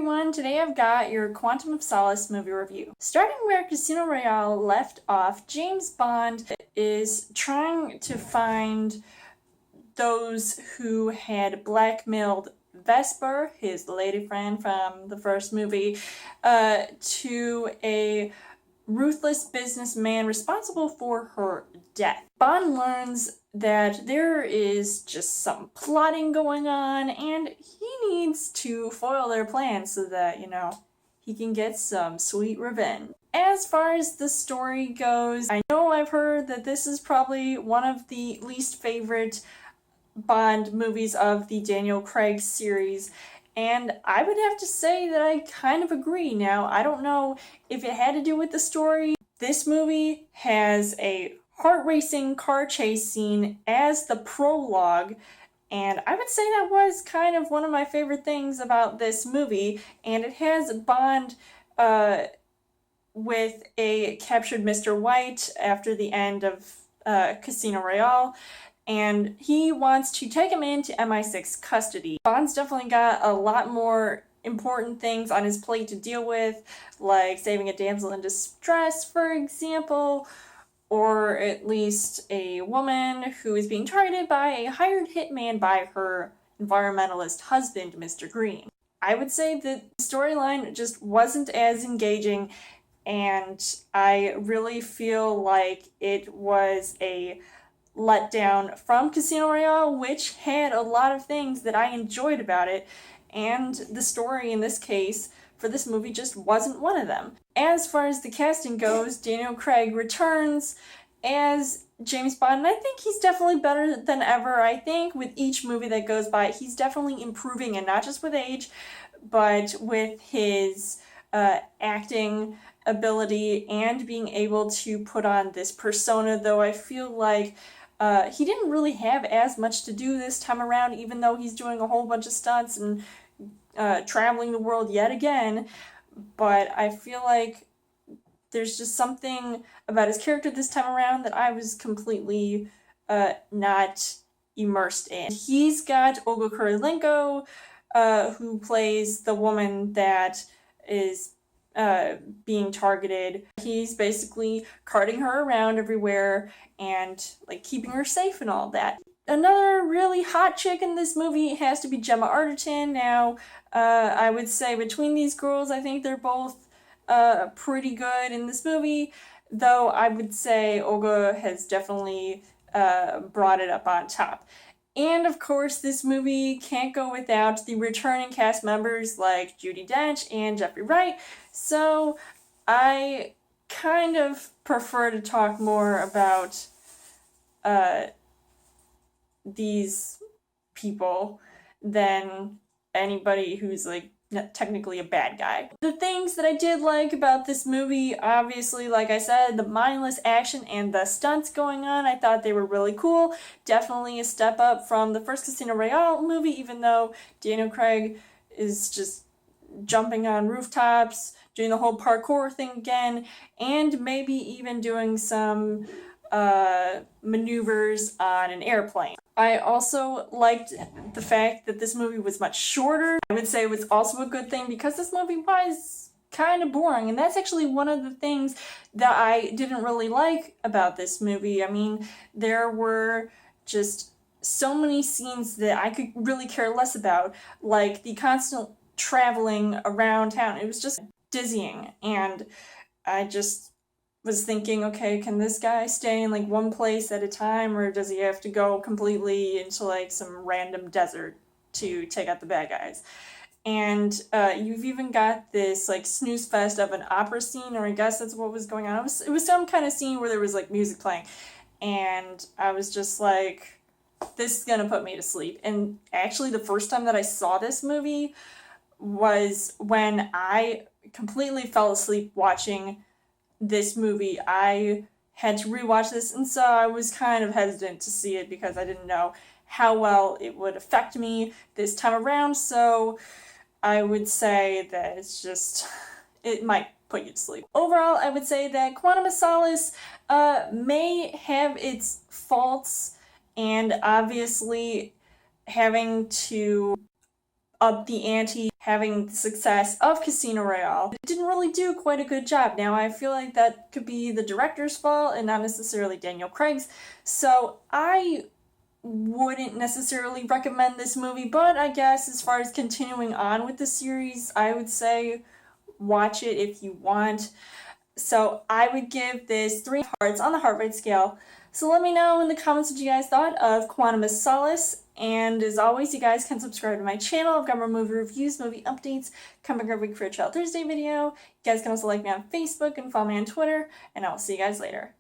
everyone, today I've got your Quantum of Solace movie review. Starting where Casino Royale left off, James Bond is trying to find those who had blackmailed Vesper, his lady friend from the first movie, to a ruthless businessman responsible for her death. Bond learns that there is just some plotting going on, and he needs to foil their plans so that, he can get some sweet revenge. As far as the story goes, I know I've heard that this is probably one of the least favorite Bond movies of the Daniel Craig series, and I would have to say that I kind of agree. Now, I don't know if it had to do with the story. This movie has a heart-racing car chase scene as the prologue, and I would say that was kind of one of my favorite things about this movie, and it has Bond with a captured Mr. White after the end of Casino Royale, and he wants to take him into MI6 custody. Bond's definitely got a lot more important things on his plate to deal with, like saving a damsel in distress, for example, or at least a woman who is being targeted by a hired hitman by her environmentalist husband, Mr. Green. I would say that the storyline just wasn't as engaging, and I really feel like it was a letdown from Casino Royale, which had a lot of things that I enjoyed about it, and the story in this case for this movie just wasn't one of them. As far as the casting goes, Daniel Craig returns as James Bond, and I think he's definitely better than ever. I think with each movie that goes by, he's definitely improving, and not just with age, but with his acting ability and being able to put on this persona, though I feel like he didn't really have as much to do this time around, even though he's doing a whole bunch of stunts and traveling the world yet again. But I feel like there's just something about his character this time around that I was completely not immersed in. He's got Olga Kurylenko, who plays the woman that is being targeted. He's basically carting her around everywhere and keeping her safe and all that. Another really hot chick in this movie has to be Gemma Arterton. Now, I would say between these girls, I think they're both pretty good in this movie, though I would say Olga has definitely brought it up on top. And of course, this movie can't go without the returning cast members like Judi Dench and Jeffrey Wright, so I kind of prefer to talk more about these people than anybody who's technically a bad guy. The things that I did like about this movie, obviously, like I said, the mindless action and the stunts going on, I thought they were really cool. Definitely a step up from the first Casino Royale movie, even though Daniel Craig is just jumping on rooftops, doing the whole parkour thing again, and maybe even doing some maneuvers on an airplane. I also liked the fact that this movie was much shorter. I would say it was also a good thing because this movie was kind of boring, and that's actually one of the things that I didn't really like about this movie. I mean, there were just so many scenes that I could really care less about, like the constant traveling around town. It was just dizzying, and I just was thinking, okay, can this guy stay in one place at a time, or does he have to go completely into some random desert to take out the bad guys? And you've even got this snooze fest of an opera scene, or I guess that's what was going on. It was some kind of scene where there was music playing, and I was just like, this is gonna put me to sleep. And actually the first time that I saw this movie was when I completely fell asleep watching this movie. I had to rewatch this, and so I was kind of hesitant to see it because I didn't know how well it would affect me this time around, so I would say that it might put you to sleep. Overall, I would say that Quantum of Solace may have its faults, and obviously having to up the ante having the success of Casino Royale, it didn't really do quite a good job. Now, I feel like that could be the director's fault and not necessarily Daniel Craig's, so I wouldn't necessarily recommend this movie, but I guess as far as continuing on with the series, I would say watch it if you want. So I would give this 3 hearts on the heart rate scale. So let me know in the comments what you guys thought of Quantum of Solace. And as always, you guys can subscribe to my channel. I've got more movie reviews, movie updates coming every week for a Child Thursday video. You guys can also like me on Facebook and follow me on Twitter. And I will see you guys later.